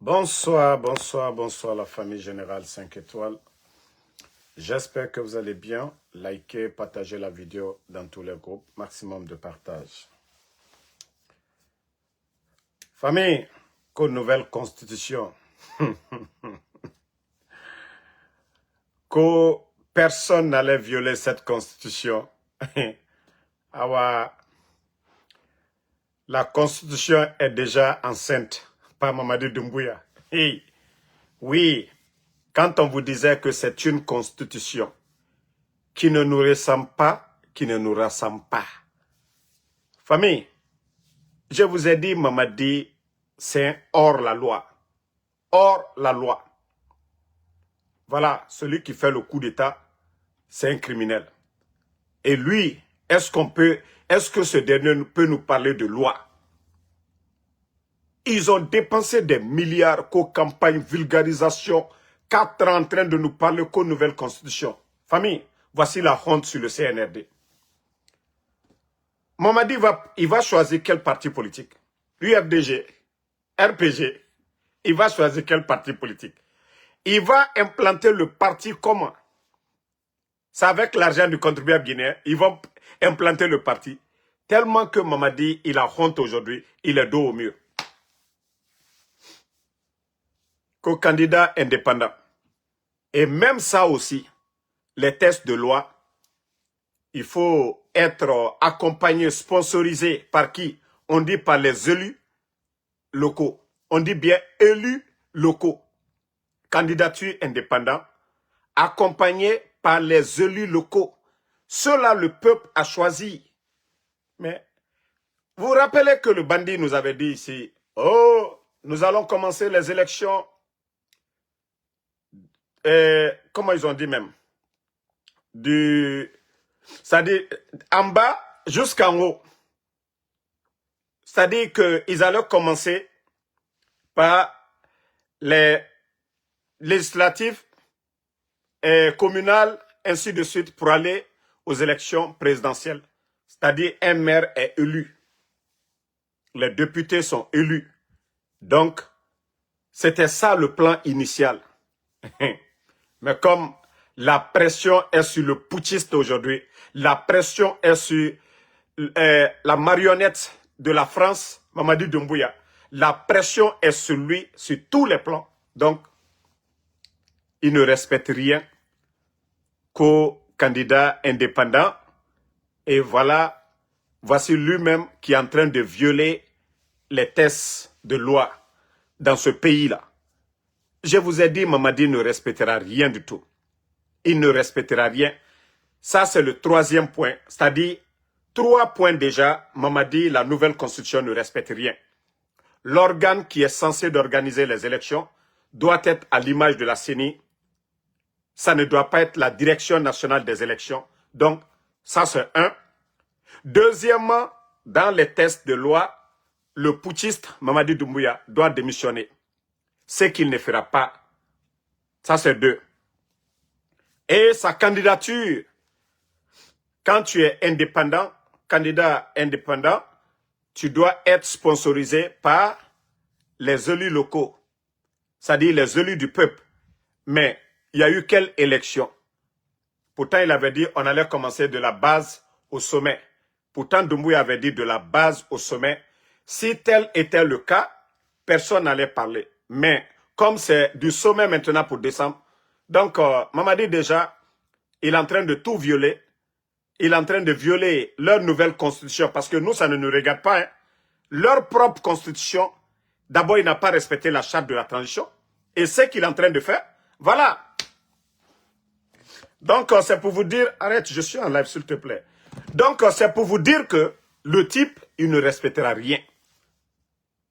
Bonsoir, bonsoir, bonsoir la famille Générale 5 étoiles. J'espère que vous allez bien. Likez, partagez la vidéo dans tous les groupes. Maximum de partage. Famille, qu'une nouvelle constitution. Que personne n'allait violer cette constitution. La constitution est déjà enceinte par Mamadi Doumbouya. Oui, quand on vous disait que c'est une constitution qui ne nous ressemble pas, qui ne nous rassemble pas. Famille, je vous ai dit, Mamadi, c'est hors la loi. Hors la loi. Voilà, celui qui fait le coup d'État, c'est un criminel. Et lui, est-ce que ce dernier peut nous parler de loi? Ils ont dépensé des milliards qu'aux campagnes vulgarisation, 4 ans en train de nous parler qu'aux nouvelles constitutions. Famille, voici la honte sur le CNRD. Mamadi il va choisir quel parti politique? UFDG, RPG, il va choisir quel parti politique? Il va implanter le parti comment? C'est avec l'argent du contribuable guinéen, ils vont implanter le parti. Tellement que Mamadi, il a honte aujourd'hui, il est dos au mur. Qu'au candidat indépendant. Et même ça aussi, les tests de loi, il faut être accompagné, sponsorisé par qui? On dit par les élus locaux. On dit bien élus locaux. Candidature indépendante, accompagné par les élus locaux. Ceux-là, le peuple a choisi. Mais vous vous rappelez que le bandit nous avait dit ici, oh, nous allons commencer les élections, comment ils ont dit même, c'est-à-dire en bas jusqu'en haut. C'est-à-dire qu'ils allaient commencer par les législatives et communales, ainsi de suite, pour aller aux élections présidentielles. C'est-à-dire un maire est élu. Les députés sont élus. Donc, c'était ça le plan initial. Mais comme la pression est sur le putschiste aujourd'hui, la pression est sur la marionnette de la France, Mamadi Doumbouya, la pression est sur lui, sur tous les plans. Donc, il ne respecte rien qu'au candidat indépendant. Et voilà, voici lui-même qui est en train de violer les tests de loi dans ce pays-là. Je vous ai dit, Mamadi ne respectera rien du tout. Il ne respectera rien. Ça, c'est le troisième point. C'est-à-dire, 3 points déjà, Mamadi, la nouvelle constitution ne respecte rien. L'organe qui est censé d'organiser les élections doit être à l'image de la CENI. Ça ne doit pas être la direction nationale des élections. Donc, ça c'est un. Deuxièmement, dans les tests de loi, le putschiste Mamadi Doumbouya doit démissionner. Ce qu'il ne fera pas. Ça c'est 2. Et sa candidature, quand tu es indépendant, candidat indépendant, tu dois être sponsorisé par les élus locaux, c'est-à-dire les élus du peuple. Mais il y a eu quelle élection? Pourtant, il avait dit on allait commencer de la base au sommet. Pourtant, Doumbouya avait dit de la base au sommet. Si tel était le cas, personne n'allait parler. Mais comme c'est du sommet maintenant pour décembre, donc Mamadi déjà, il est en train de tout violer. Il est en train de violer leur nouvelle constitution parce que nous, ça ne nous regarde pas. Hein. Leur propre constitution, d'abord, il n'a pas respecté la charte de la transition. Et ce qu'il est en train de faire, voilà. Donc, c'est pour vous dire, arrête, je suis en live, s'il te plaît. Donc, c'est pour vous dire que le type, il ne respectera rien.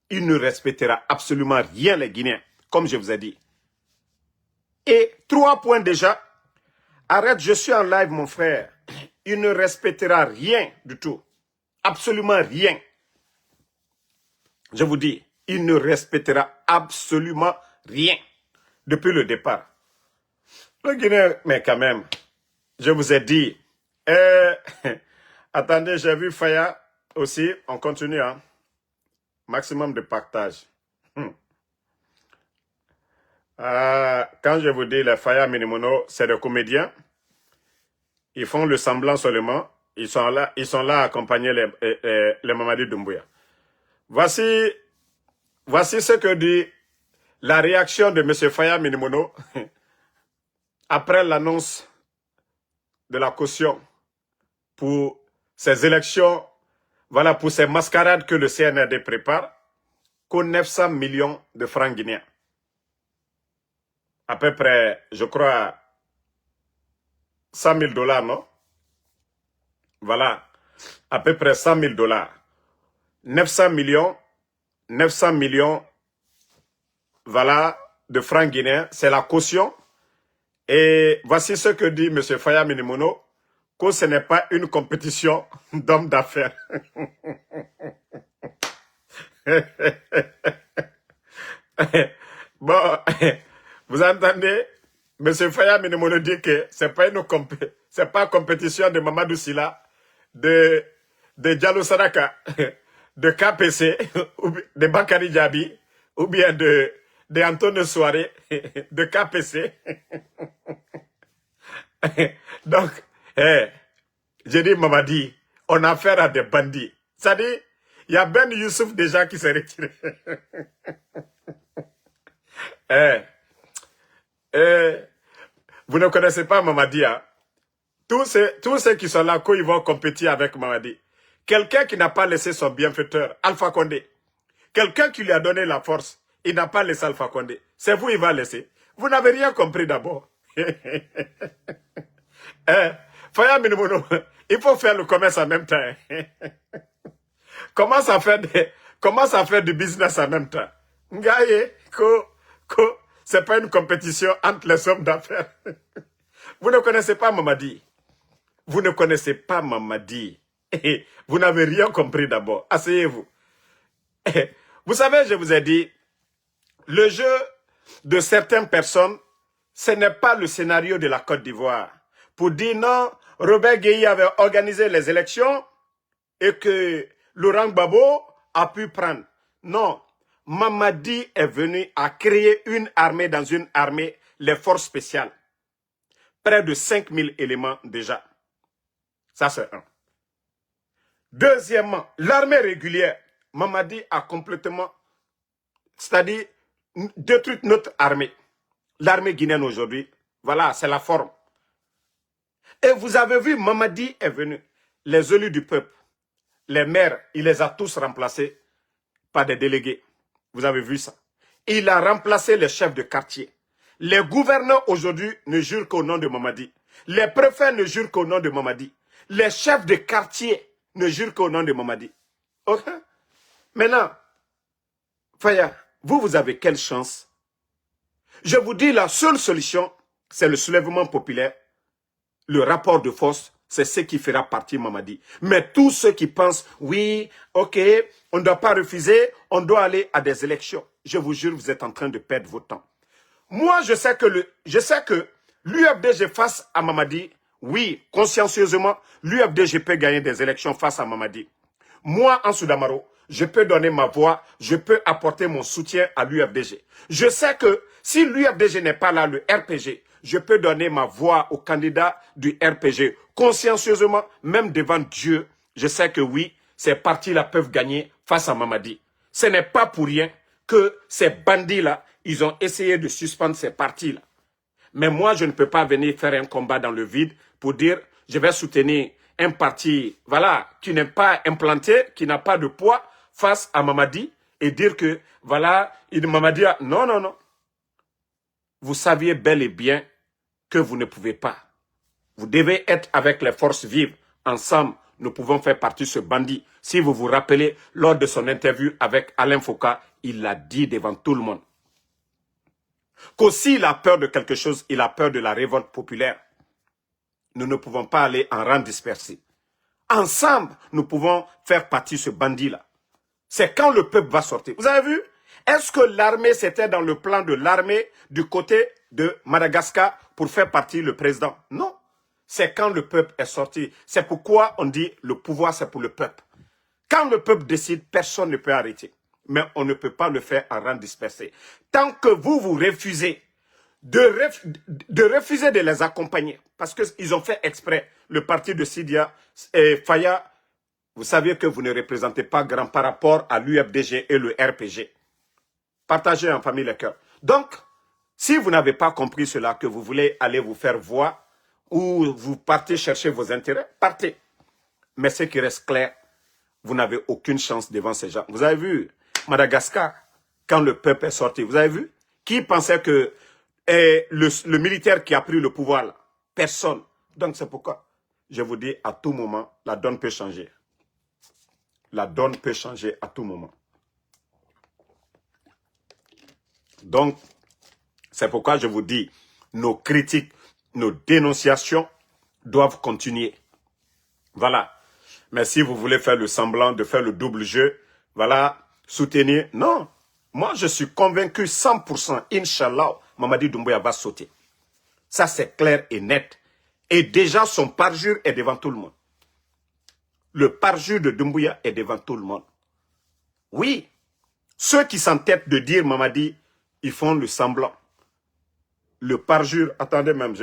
Il ne respectera absolument rien, les Guinéens, comme je vous ai dit. Et 3 points déjà. Arrête, je suis en live, mon frère. Il ne respectera rien du tout. Absolument rien. Je vous dis, il ne respectera absolument rien depuis le départ. Le Guinéen, mais quand même, je vous ai dit. Attendez, j'ai vu Faya aussi. On continue. Hein. Maximum de partage. Quand je vous dis les Faya Minimono, c'est des comédiens. Ils font le semblant seulement. Ils sont là à accompagner les Mamadi Doumbouya. Voici ce que dit la réaction de M. Faya Minimono après l'annonce de la caution pour ces élections, voilà, pour ces mascarades que le CNRD prépare, qu'aux 900 millions de francs guinéens. À peu près, je crois, 100 000 $, non? Voilà, à peu près 100 000 $. 900 millions, voilà, de francs guinéens, c'est la caution. Et voici ce que dit M. Faya Minimono, que ce n'est pas une compétition d'hommes d'affaires. Bon, vous entendez? M. Faya Minimono dit que ce n'est pas une compétition de Mamadou Silla, de Diallo Sadaka, de KPC, de Bakary Diaby, ou bien de Antonio Soare, de KPC. Donc, j'ai dit Mamadi, on a affaire à des bandits. C'est-à-dire, il y a Ben Youssouf déjà qui s'est retiré. Vous ne connaissez pas Mamadi, hein? Tous ceux qui sont là, quand ils vont compétir avec Mamadi. Quelqu'un qui n'a pas laissé son bienfaiteur, Alpha Condé. Quelqu'un qui lui a donné la force, il n'a pas laissé Alpha Condé. C'est vous, il va laisser. Vous n'avez rien compris d'abord. Faya Minimono, il faut faire le commerce en même temps. Comment ça fait du business en même temps? Ngaye, c'est pas une compétition entre les hommes d'affaires. Vous ne connaissez pas Mamadi. Vous ne connaissez pas Mamadi. Vous n'avez rien compris d'abord. Asseyez-vous. Vous savez, je vous ai dit, le jeu de certaines personnes, ce n'est pas le scénario de la Côte d'Ivoire. Pour dire non, Robert Gueye avait organisé les élections et que Laurent Gbagbo a pu prendre. Non, Mamadi est venu à créer une armée dans une armée, les forces spéciales. Près de 5000 éléments déjà. Ça, c'est un. Deuxièmement, l'armée régulière. Mamadi a complètement, c'est-à-dire, détruit notre armée. L'armée guinéenne aujourd'hui, voilà, c'est la forme. Et vous avez vu, Mamadi est venu. Les élus du peuple, les maires, il les a tous remplacés par des délégués. Vous avez vu ça. Il a remplacé les chefs de quartier. Les gouverneurs aujourd'hui ne jurent qu'au nom de Mamadi. Les préfets ne jurent qu'au nom de Mamadi. Les chefs de quartier ne jurent qu'au nom de Mamadi. Ok? Maintenant, Faya, vous avez quelle chance? Je vous dis, la seule solution, c'est le soulèvement populaire. Le rapport de force, c'est ce qui fera partie Mamadi. Mais tous ceux qui pensent, oui, ok, on ne doit pas refuser, on doit aller à des élections. Je vous jure, vous êtes en train de perdre votre temps. Moi, je sais que l'UFDG face à Mamadi, oui, consciencieusement, l'UFDG peut gagner des élections face à Mamadi. Moi, en Soudamaro, je peux donner ma voix, je peux apporter mon soutien à l'UFDG. Je sais que si l'UFDG n'est pas là, le RPG, je peux donner ma voix au candidat du RPG. Consciencieusement, même devant Dieu, je sais que oui, ces partis-là peuvent gagner face à Mamadi. Ce n'est pas pour rien que ces bandits-là, ils ont essayé de suspendre ces partis-là. Mais moi, je ne peux pas venir faire un combat dans le vide pour dire, je vais soutenir un parti, voilà, qui n'est pas implanté, qui n'a pas de poids face à Mamadi et dire que, voilà, Mamadi a... Non, non, non. Vous saviez bel et bien que vous ne pouvez pas. Vous devez être avec les forces vives. Ensemble, nous pouvons faire partie de ce bandit. Si vous vous rappelez, lors de son interview avec Alain Foucault, il l'a dit devant tout le monde. Qu'aussi il a peur de quelque chose, il a peur de la révolte populaire. Nous ne pouvons pas aller en rang dispersé. Ensemble, nous pouvons faire partie de ce bandit-là. C'est quand le peuple va sortir. Vous avez vu? Est-ce que l'armée, c'était dans le plan de l'armée du côté de Madagascar pour faire partie le président? Non. C'est quand le peuple est sorti. C'est pourquoi on dit le pouvoir, c'est pour le peuple. Quand le peuple décide, personne ne peut arrêter. Mais on ne peut pas le faire en rang dispersé. Tant que vous refusez de refuser de les accompagner. Parce qu'ils ont fait exprès. Le parti de Sidia et Faya, vous savez que vous ne représentez pas grand par rapport à l'UFDG et le RPG. Partagez en famille les cœurs. Donc, si vous n'avez pas compris cela, que vous voulez aller vous faire voir, ou vous partez chercher vos intérêts, partez. Mais ce qui reste clair, vous n'avez aucune chance devant ces gens. Vous avez vu Madagascar, quand le peuple est sorti, vous avez vu? Qui pensait que le militaire qui a pris le pouvoir, là, personne. Donc c'est pourquoi je vous dis, à tout moment, la donne peut changer. La donne peut changer à tout moment. Donc, c'est pourquoi je vous dis, nos critiques, nos dénonciations doivent continuer. Voilà. Mais si vous voulez faire le semblant de faire le double jeu, voilà, soutenir. Non. Moi, je suis convaincu 100%, Inch'Allah, Mamadi Doumbouya va sauter. Ça, c'est clair et net. Et déjà, son parjure est devant tout le monde. Le parjure de Doumbouya est devant tout le monde. Oui. Ceux qui s'entêtent de dire Mamadi, ils font le semblant. Le parjure, attendez même,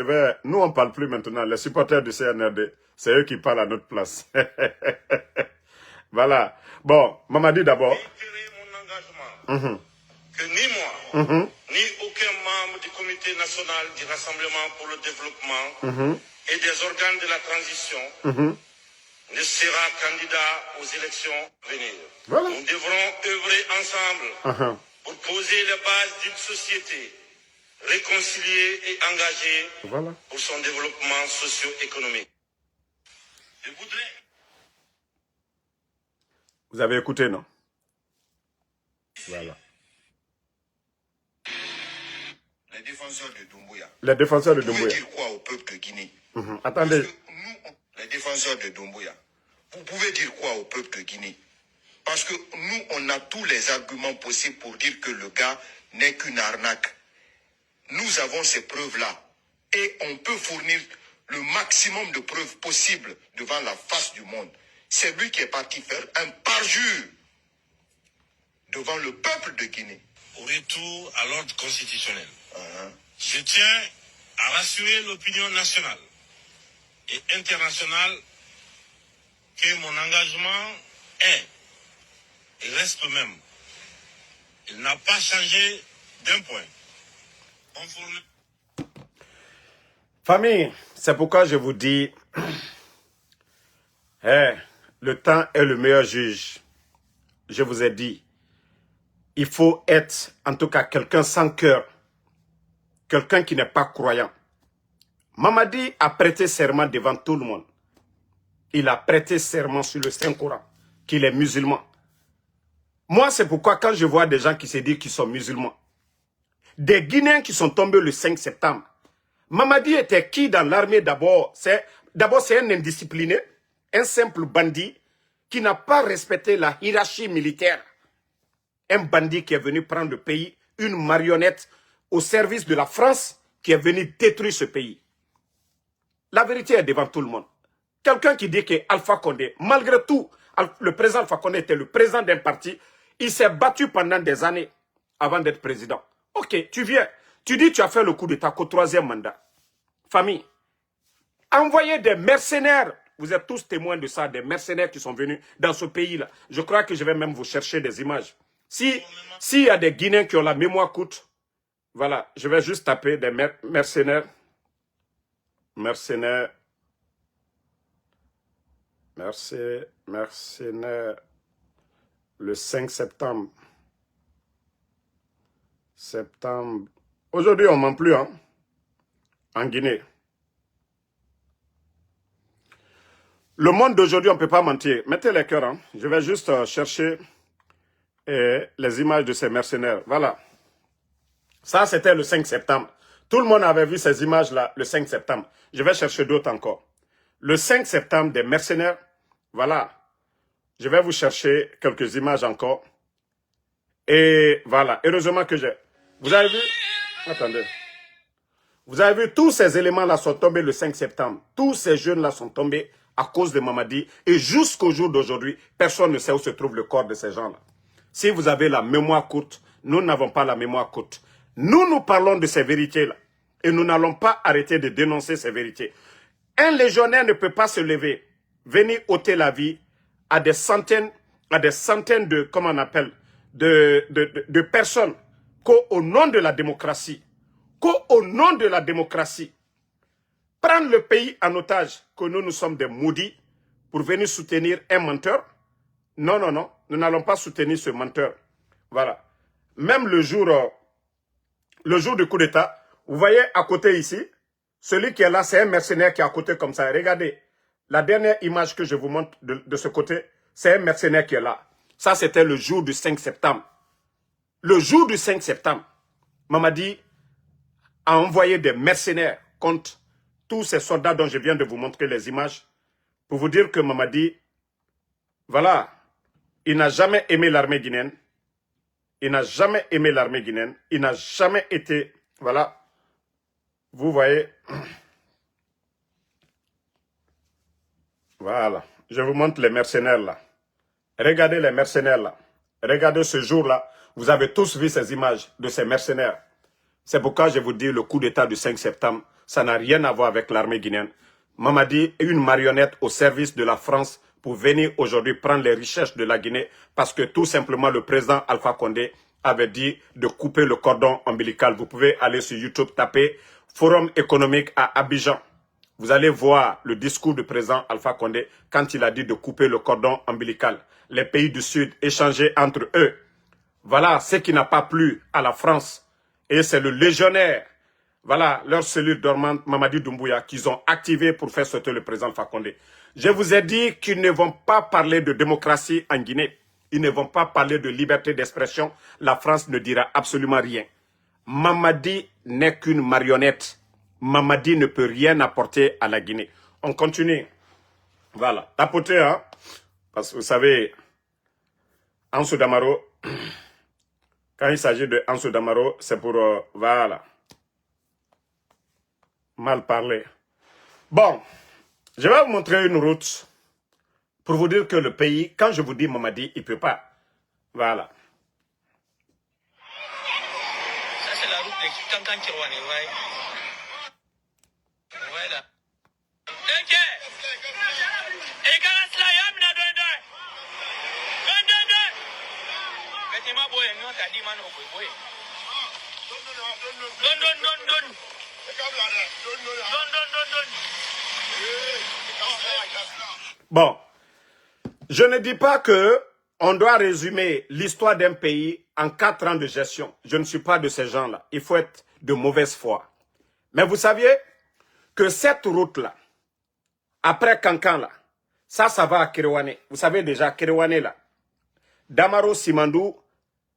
nous on ne parle plus maintenant, les supporters du CNRD, c'est eux qui parlent à notre place. Voilà. Bon, Mamadi d'abord. Que ni moi, ni aucun membre du comité national du Rassemblement pour le développement et des organes de la transition ne sera candidat aux élections à venir. Voilà. Nous devrons œuvrer ensemble pour poser les bases d'une société réconciliée et engagée pour son développement socio-économique. Je voudrais... Vous avez écouté, non? Voilà. Les défenseurs de Doumbouya. Les défenseurs de Doumbouya. Vous pouvez dire quoi au peuple de Guinée? Attendez. Nous, les défenseurs de Doumbouya, vous pouvez dire quoi au peuple de Guinée? Parce que nous, on a tous les arguments possibles pour dire que le gars n'est qu'une arnaque. Nous avons ces preuves-là. Et on peut fournir le maximum de preuves possibles devant la face du monde. C'est lui qui est parti faire un parjure devant le peuple de Guinée. Au retour à l'ordre constitutionnel, je tiens à rassurer l'opinion nationale et internationale que mon engagement est et reste le même. Il n'a pas changé d'un point. Famille, c'est pourquoi je vous dis, le temps est le meilleur juge. Je vous ai dit, il faut être, en tout cas, quelqu'un sans cœur, quelqu'un qui n'est pas croyant. Mamadi a prêté serment devant tout le monde. Il a prêté serment sur le Saint-Coran, qu'il est musulman. Moi, c'est pourquoi quand je vois des gens qui se disent qu'ils sont musulmans, des Guinéens qui sont tombés le 5 septembre, Mamadi était qui dans l'armée d'abord? C'est un indiscipliné, un simple bandit qui n'a pas respecté la hiérarchie militaire. Un bandit qui est venu prendre le pays, une marionnette au service de la France qui est venu détruire ce pays. La vérité est devant tout le monde. Quelqu'un qui dit que Alpha Condé, malgré tout, le président Alpha Condé était le président d'un parti, il s'est battu pendant des années avant d'être président. Ok, tu viens, tu dis que tu as fait le coup d'État qu'au 3e mandat. Famille, envoyez des mercenaires, vous êtes tous témoins de ça, des mercenaires qui sont venus dans ce pays-là. Je crois que je vais même vous chercher des images. S'il y a des Guinéens qui ont la mémoire courte, voilà, je vais juste taper des mercenaires. Mercenaires le 5 septembre. Aujourd'hui, on ne ment plus, hein, en Guinée. Le monde d'aujourd'hui, on ne peut pas mentir. Mettez les cœurs, hein. Je vais juste chercher les images de ces mercenaires. Voilà. Ça, c'était le 5 septembre. Tout le monde avait vu ces images-là le 5 septembre. Je vais chercher d'autres encore. Le 5 septembre, des mercenaires. Voilà. Je vais vous chercher quelques images encore. Et voilà. Heureusement que j'ai... Vous avez vu? Attendez. Vous avez vu, tous ces éléments-là sont tombés le 5 septembre. Tous ces jeunes-là sont tombés à cause de Mamadi. Et jusqu'au jour d'aujourd'hui, personne ne sait où se trouve le corps de ces gens-là. Si vous avez la mémoire courte, nous n'avons pas la mémoire courte. Nous parlons de ces vérités-là. Et nous n'allons pas arrêter de dénoncer ces vérités. Un légionnaire ne peut pas se lever, venir ôter la vie à des centaines de, comment on appelle, de personnes, qu'au nom de la démocratie, prendre le pays en otage, que nous sommes des maudits, pour venir soutenir un menteur. Non, non, non, nous n'allons pas soutenir ce menteur. Voilà. Même le jour du coup d'État, vous voyez à côté ici, celui qui est là, c'est un mercenaire qui est à côté comme ça. Regardez, la dernière image que je vous montre de ce côté, c'est un mercenaire qui est là. Ça, c'était le jour du 5 septembre. Le jour du 5 septembre, Mamadi a envoyé des mercenaires contre tous ces soldats dont je viens de vous montrer les images, pour vous dire que Mamadi, voilà, il n'a jamais aimé l'armée guinéenne. Il n'a jamais aimé l'armée guinéenne. Il n'a jamais été, voilà, vous voyez, voilà, je vous montre les mercenaires là. Regardez les mercenaires là. Regardez ce jour-là. Vous avez tous vu ces images de ces mercenaires. C'est pourquoi je vous dis le coup d'État du 5 septembre, ça n'a rien à voir avec l'armée guinéenne. Mamadi est une marionnette au service de la France pour venir aujourd'hui prendre les richesses de la Guinée parce que tout simplement le président Alpha Condé avait dit de couper le cordon ombilical. Vous pouvez aller sur YouTube, taper Forum économique à Abidjan. Vous allez voir le discours du président Alpha Condé quand il a dit de couper le cordon ombilical. Les pays du Sud échanger entre eux. Voilà ce qui n'a pas plu à la France. Et c'est le légionnaire, voilà, leur cellule dormante, Mamadi Doumbouya, qu'ils ont activé pour faire sauter le président Alpha Condé. Je vous ai dit qu'ils ne vont pas parler de démocratie en Guinée. Ils ne vont pas parler de liberté d'expression. La France ne dira absolument rien. Mamadi n'est qu'une marionnette. Mamadi ne peut rien apporter à la Guinée. On continue. Voilà. Tapoter, hein. Parce que vous savez, Ansou Damaro, quand il s'agit de Ansou Damaro, c'est pour, voilà, mal parler. Bon, je vais vous montrer une route pour vous dire que le pays, quand je vous dis Mamadi, il ne peut pas. Voilà. Ça, c'est la route de Kankan Kirwani, ouais. Voilà. Ok. Et quand la slayam n'a donné. Mais ma boy, non, t'as dit, man, oh boy. Don. Bon, je ne dis pas que on doit résumer l'histoire d'un pays en 4 ans de gestion. Je ne suis pas de ces gens-là. Il faut être de mauvaise foi. Mais vous saviez que cette route-là, après Kankan, là, ça va à Kerewane. Vous savez déjà, Kerewane, là, Damaro, Simandou,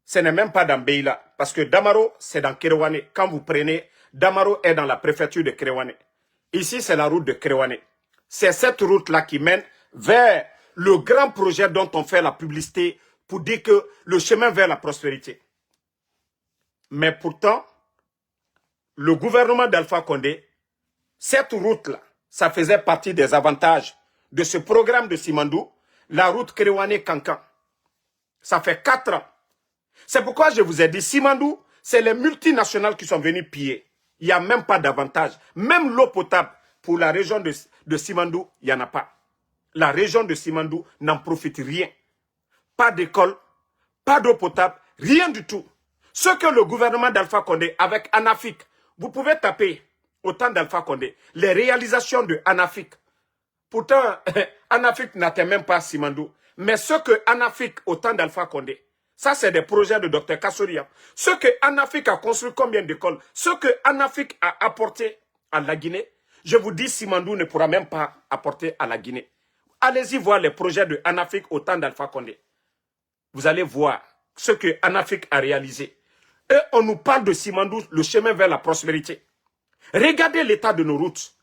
ce n'est même pas dans Beila. Parce que Damaro, c'est dans Kerewane. Quand vous prenez, Damaro est dans la préfecture de Kerewane. Ici, c'est la route de Kerewane. C'est cette route-là qui mène vers le grand projet dont on fait la publicité pour dire que le chemin vers la prospérité. Mais pourtant, le gouvernement d'Alpha Condé, cette route-là, ça faisait partie des avantages de ce programme de Simandou, la route Kerewane-Kankan. Ça fait 4 ans. C'est pourquoi je vous ai dit, Simandou, c'est les multinationales qui sont venues piller. Il n'y a même pas d'avantage. Même l'eau potable pour la région de Simandou, il n'y en a pas. La région de Simandou n'en profite rien. Pas d'école, pas d'eau potable, rien du tout. Ce que le gouvernement d'Alpha Condé, avec Anafik, vous pouvez taper au temps d'Alpha Condé, les réalisations de Anafik. Pourtant, Anafik n'atteint même pas Simandou. Mais ce que Anafik, au temps d'Alpha Condé, ça c'est des projets de Dr Kassoria. Ce que Anafik a construit, combien d'écoles? Ce que Anafik a apporté à la Guinée, je vous dis, Simandou ne pourra même pas apporter à la Guinée. Allez-y voir les projets de Anafik au temps d'Alpha Condé. Vous allez voir ce que Anafik a réalisé. Et on nous parle de Simandou, le chemin vers la prospérité. Regardez l'état de nos routes.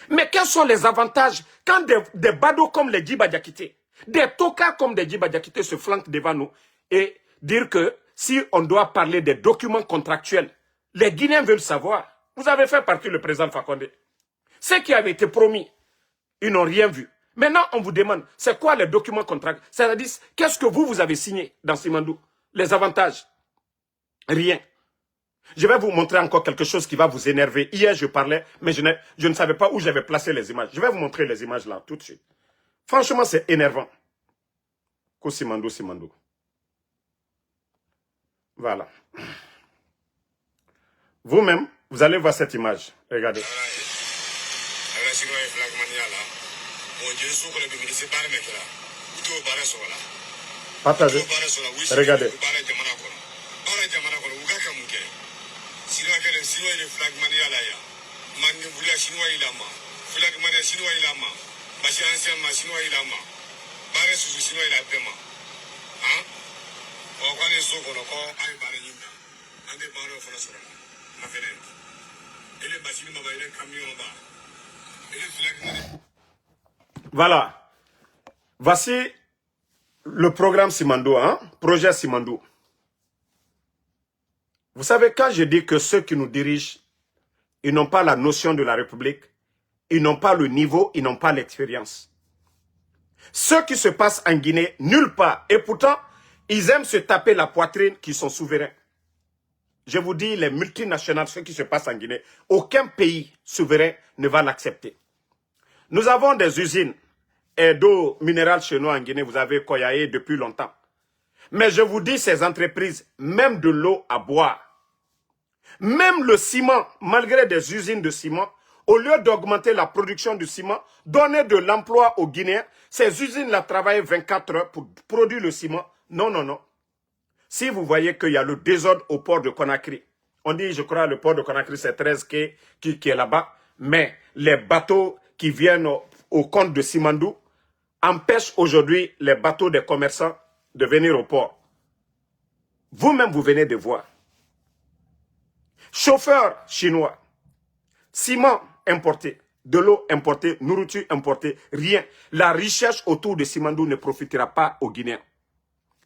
Mais quels sont les avantages quand des badauds comme les Djiba Diakité, des tocards comme des Djiba Diakité se flanquent devant nous et dire que si on doit parler des documents contractuels, les Guinéens veulent savoir. Vous avez fait partie le président Fakonde. Ce qui avait été promis, ils n'ont rien vu. Maintenant, on vous demande, c'est quoi les documents contractuels? C'est-à-dire, qu'est-ce que vous avez signé dans Simandou? Les avantages? Rien. Je vais vous montrer encore quelque chose qui va vous énerver. Hier, je parlais, mais je ne savais pas où j'avais placé les images. Je vais vous montrer les images là, tout de suite. Franchement, c'est énervant. Kosimando, Simando. Voilà. Vous-même, vous allez voir cette image. Regardez. Partagez. Regardez. Voilà. Voici le programme Simando, hein? Projet Simando. Vous savez, quand je dis que ceux qui nous dirigent, ils n'ont pas la notion de la République, ils n'ont pas le niveau, ils n'ont pas l'expérience. Ce qui se passe en Guinée, nulle part. Et pourtant, ils aiment se taper la poitrine qu'ils sont souverains. Je vous dis, les multinationales, ce qui se passe en Guinée, aucun pays souverain ne va l'accepter. Nous avons des usines d'eau minérale chez nous en Guinée, vous avez Koyaé depuis longtemps. Mais je vous dis, ces entreprises, même de l'eau à boire, même le ciment, malgré des usines de ciment, au lieu d'augmenter la production du ciment, donner de l'emploi aux Guinéens, ces usines-là travaillent 24 heures pour produire le ciment. Non, non, non. Si vous voyez qu'il y a le désordre au port de Conakry, on dit, je crois, le port de Conakry, c'est 13 qui est là-bas, mais les bateaux qui viennent au compte de Simandou empêchent aujourd'hui les bateaux des commerçants de venir au port. Vous-même, vous venez de voir. Chauffeurs chinois, ciment importé, de l'eau importée, nourriture importée, rien. La recherche autour de Simandou ne profitera pas aux Guinéens.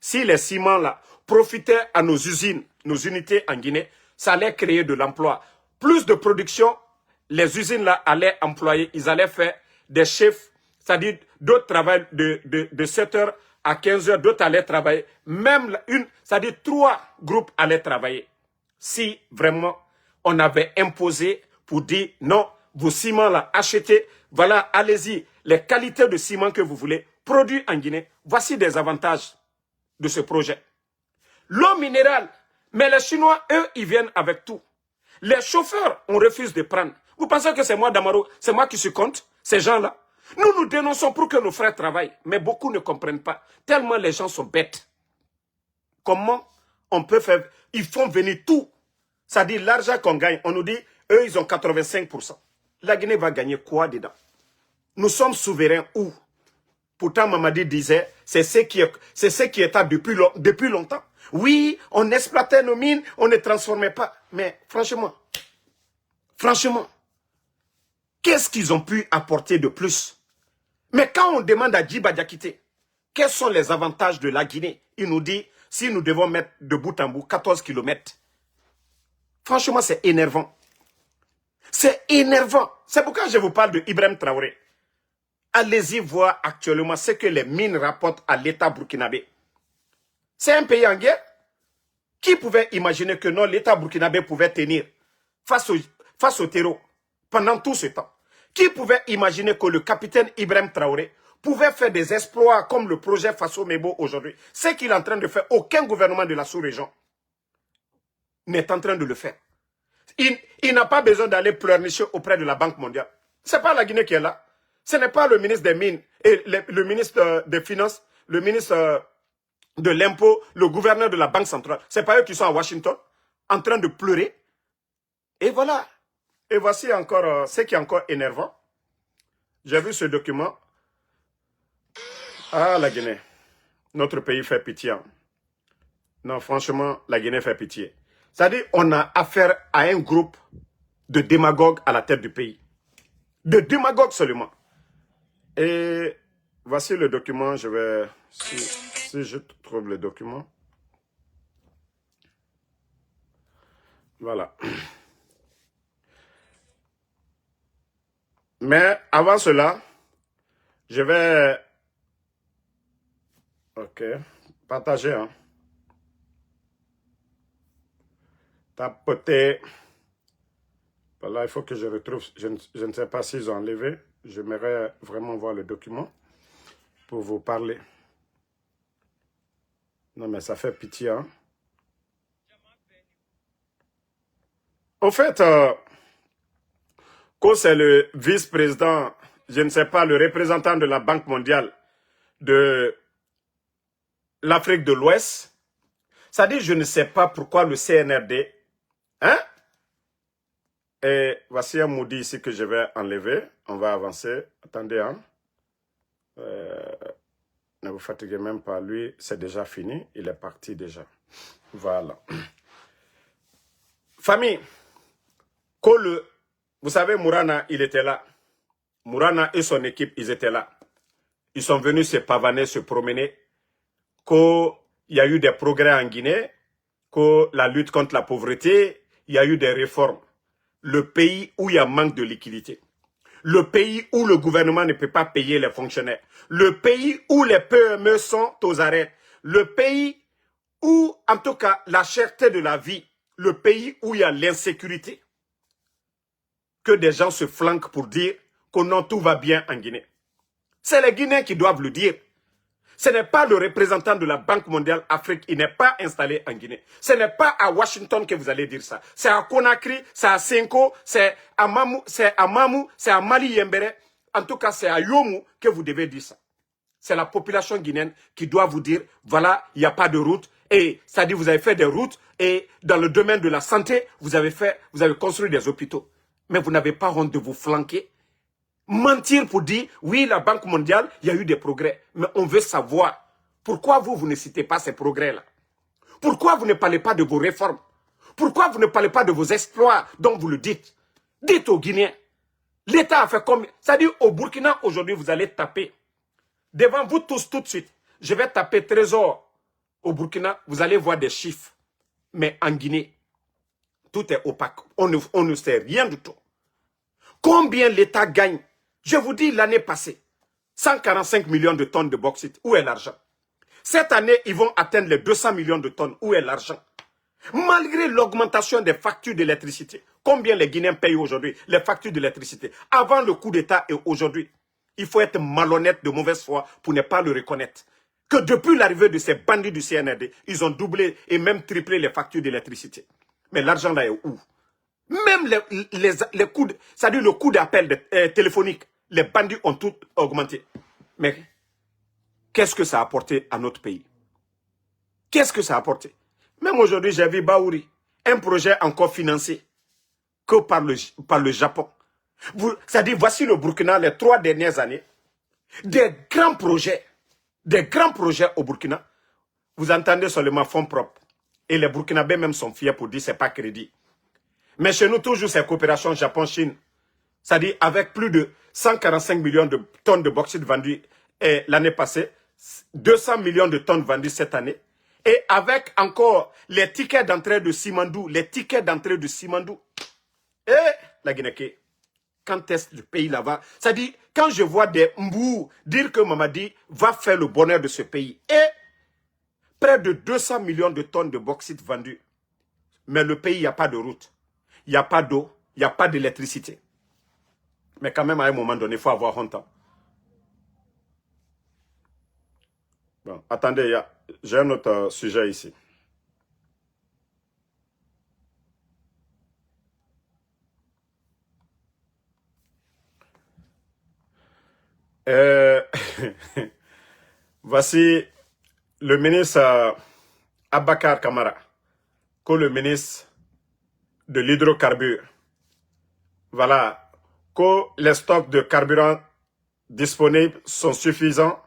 Si les ciments là profitaient à nos usines, nos unités en Guinée, ça allait créer de l'emploi. Plus de production, les usines là allaient employer, ils allaient faire des chefs, c'est-à-dire d'autres travaillent de 7 heures à 15 heures, d'autres allaient travailler. Même c'est-à-dire 3 groupes allaient travailler. Si vraiment on avait imposé pour dire non, vos ciments là, achetez, voilà, allez-y, les qualités de ciment que vous voulez, produits en Guinée, voici des avantages de ce projet. L'eau minérale, mais les Chinois, eux, ils viennent avec tout. Les chauffeurs, on refuse de prendre. Vous pensez que c'est moi, Damaro, c'est moi qui suis contre ces gens-là? Nous dénonçons pour que nos frères travaillent, mais beaucoup ne comprennent pas, tellement les gens sont bêtes. Comment on peut faire? Ils font venir tout. C'est-à-dire l'argent qu'on gagne, on nous dit, eux, ils ont 85%. La Guinée va gagner quoi dedans? Nous sommes souverains où? Pourtant, Mamadi disait, c'est ce qui est là depuis longtemps. Oui, on exploitait nos mines, on ne transformait pas. Mais franchement, qu'est-ce qu'ils ont pu apporter de plus? Mais quand on demande à Djiba Diakité, quels sont les avantages de la Guinée? Il nous dit, si nous devons mettre de bout en bout 14 kilomètres. Franchement, c'est énervant. C'est énervant. C'est pourquoi je vous parle de Ibrahim Traoré. Allez-y voir actuellement ce que les mines rapportent à l'État burkinabé. C'est un pays en guerre. Qui pouvait imaginer que non, l'État burkinabé pouvait tenir face au terreau pendant tout ce temps? Qui pouvait imaginer que le capitaine Ibrahim Traoré pouvait faire des exploits comme le projet Faso Mebo aujourd'hui? Ce qu'il est en train de faire, aucun gouvernement de la sous-région n'est en train de le faire. Il n'a pas besoin d'aller pleurnicher auprès de la Banque mondiale. Ce n'est pas la Guinée qui est là. Ce n'est pas le ministre des Mines et le ministre des Finances, le ministre de l'impôt, le gouverneur de la Banque centrale. Ce n'est pas eux qui sont à Washington en train de pleurer. Et voilà. Et voici encore ce qui est encore énervant. J'ai vu ce document. Ah, la Guinée. Notre pays fait pitié. Non, franchement, la Guinée fait pitié. C'est-à-dire, on a affaire à un groupe de démagogues à la tête du pays. De démagogues seulement. Et voici le document. Je vais... Si je trouve le document. Voilà. Mais avant cela, je vais... Ok. Partager, hein. tapoter. Voilà, il faut que je retrouve. Je ne sais pas s'ils ont enlevé. J'aimerais vraiment voir le document pour vous parler. Non, mais ça fait pitié, hein. Au fait, quand c'est le vice-président, je ne sais pas, le représentant de la Banque mondiale de l'Afrique de l'Ouest, ça dit, je ne sais pas pourquoi le CNRD, hein? Et voici un maudit ici que je vais enlever. On va avancer. Attendez, hein. Ne vous fatiguez même pas. Lui, c'est déjà fini. Il est parti déjà. Voilà. Famille, vous savez, Mourana, il était là. Mourana et son équipe, ils étaient là. Ils sont venus se pavaner, se promener. Qu'il y a eu des progrès en Guinée. Que la lutte contre la pauvreté, il y a eu des réformes. Le pays où il y a manque de liquidité. Le pays où le gouvernement ne peut pas payer les fonctionnaires. Le pays où les PME sont aux arrêts. Le pays où, en tout cas, la cherté de la vie. Le pays où il y a l'insécurité. Que des gens se flanquent pour dire que non, tout va bien en Guinée. C'est les Guinéens qui doivent le dire. Ce n'est pas le représentant de la Banque mondiale Afrique, il n'est pas installé en Guinée. Ce n'est pas à Washington que vous allez dire ça. C'est à Conakry, c'est à Senko, c'est à Mamou, c'est à Mali Yembere. En tout cas, c'est à Yomu que vous devez dire ça. C'est la population guinéenne qui doit vous dire, voilà, il n'y a pas de route. Et ça dit, vous avez fait des routes et dans le domaine de la santé, vous avez construit des hôpitaux. Mais vous n'avez pas honte de vous flanquer. Mentir pour dire, oui, la Banque mondiale, il y a eu des progrès. Mais on veut savoir, pourquoi vous ne citez pas ces progrès-là? Pourquoi vous ne parlez pas de vos réformes? Pourquoi vous ne parlez pas de vos exploits dont vous le dites? Dites aux Guinéens. L'État a fait comme... C'est-à-dire, au Burkina, aujourd'hui, vous allez taper. Devant vous tous, tout de suite, je vais taper trésor. Au Burkina, vous allez voir des chiffres. Mais en Guinée, tout est opaque. On ne sait rien du tout. Combien l'État gagne? Je vous dis, l'année passée, 145 millions de tonnes de bauxite. Où est l'argent? Cette année, ils vont atteindre les 200 millions de tonnes. Où est l'argent? Malgré l'augmentation des factures d'électricité, combien les Guinéens payent aujourd'hui les factures d'électricité? Avant le coup d'État et aujourd'hui, il faut être malhonnête de mauvaise foi pour ne pas le reconnaître. Que depuis l'arrivée de ces bandits du CNRD, ils ont doublé et même triplé les factures d'électricité. Mais l'argent là est où? Même les coûts, c'est-à-dire le coût d'appel téléphonique, les bandits ont tout augmenté. Mais qu'est-ce que ça a apporté à notre pays? Qu'est-ce que ça a apporté? Même aujourd'hui, j'ai vu Baouri, un projet encore financé que par le Japon. C'est-à-dire, voici le Burkina, les 3 dernières années, des grands projets au Burkina. Vous entendez seulement fonds propres. Et les Burkinabés même sont fiers pour dire que ce n'est pas crédit. Mais chez nous, toujours, c'est coopération Japon-Chine. C'est-à-dire, avec plus de 145 millions de tonnes de bauxite vendues l'année passée, 200 millions de tonnes vendues cette année, et avec encore les tickets d'entrée de Simandou, Et la Guinée, quand est-ce que le pays là-bas? C'est-à-dire, quand je vois des Mbou dire que Mamadi va faire le bonheur de ce pays, et près de 200 millions de tonnes de bauxite vendues, mais le pays, il n'y a pas de route. Il n'y a pas d'eau, il n'y a pas d'électricité. Mais quand même, à un moment donné, il faut avoir honte. Bon, attendez, j'ai un autre sujet ici. Voici le ministre Abakar Kamara, que le ministre de l'hydrocarbure. Voilà, que les stocks de carburant disponibles sont suffisants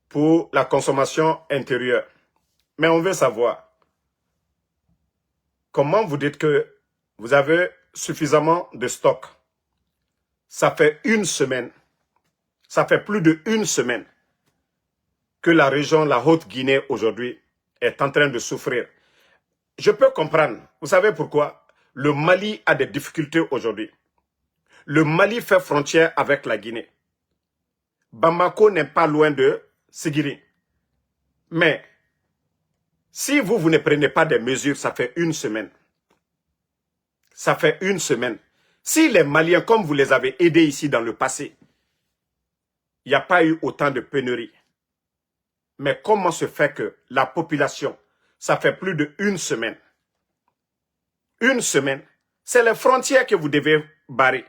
pour la consommation intérieure. Mais on veut savoir, comment vous dites que vous avez suffisamment de stocks? Ça fait une semaine, ça fait plus d'1 semaine que la région, la Haute-Guinée aujourd'hui, est en train de souffrir. Je peux comprendre. Vous savez pourquoi? Le Mali a des difficultés aujourd'hui. Le Mali fait frontière avec la Guinée. Bamako n'est pas loin de Sigiri. Mais, si vous ne prenez pas des mesures, ça fait 1 semaine. Ça fait une semaine. Si les Maliens, comme vous les avez aidés ici dans le passé, il n'y a pas eu autant de pénuries. Mais comment se fait que la population, ça fait plus d'une semaine. Une semaine. C'est les frontières que vous devez barrer.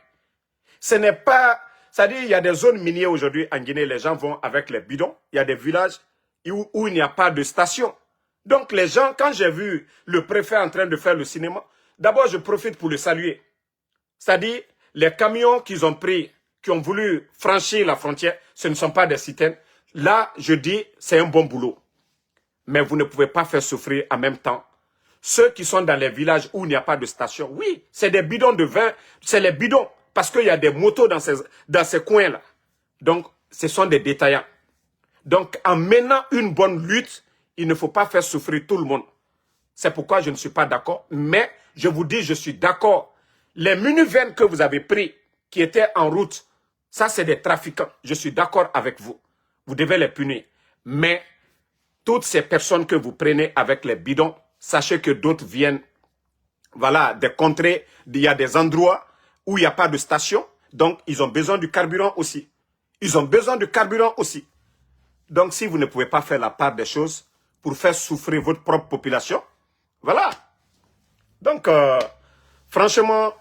Ce n'est pas... C'est-à-dire, il y a des zones minières aujourd'hui en Guinée, les gens vont avec les bidons. Il y a des villages où il n'y a pas de station. Donc les gens, quand j'ai vu le préfet en train de faire le cinéma, d'abord je profite pour le saluer. C'est-à-dire, les camions qu'ils ont pris, qui ont voulu franchir la frontière, ce ne sont pas des citernes. Là, je dis, c'est un bon boulot. Mais vous ne pouvez pas faire souffrir en même temps ceux qui sont dans les villages où il n'y a pas de station. Oui, c'est des bidons de vin, c'est les bidons. Parce qu'il y a des motos dans ces coins-là. Donc, ce sont des détaillants. Donc, en menant une bonne lutte, il ne faut pas faire souffrir tout le monde. C'est pourquoi je ne suis pas d'accord. Mais, je vous dis, je suis d'accord. Les minivans que vous avez pris, qui étaient en route, ça, c'est des trafiquants. Je suis d'accord avec vous. Vous devez les punir. Mais, toutes ces personnes que vous prenez avec les bidons, sachez que d'autres viennent, voilà, des contrées, il y a des endroits où il n'y a pas de station, donc ils ont besoin du carburant aussi. Ils ont besoin du carburant aussi. Donc si vous ne pouvez pas faire la part des choses pour faire souffrir votre propre population, voilà. Donc, franchement,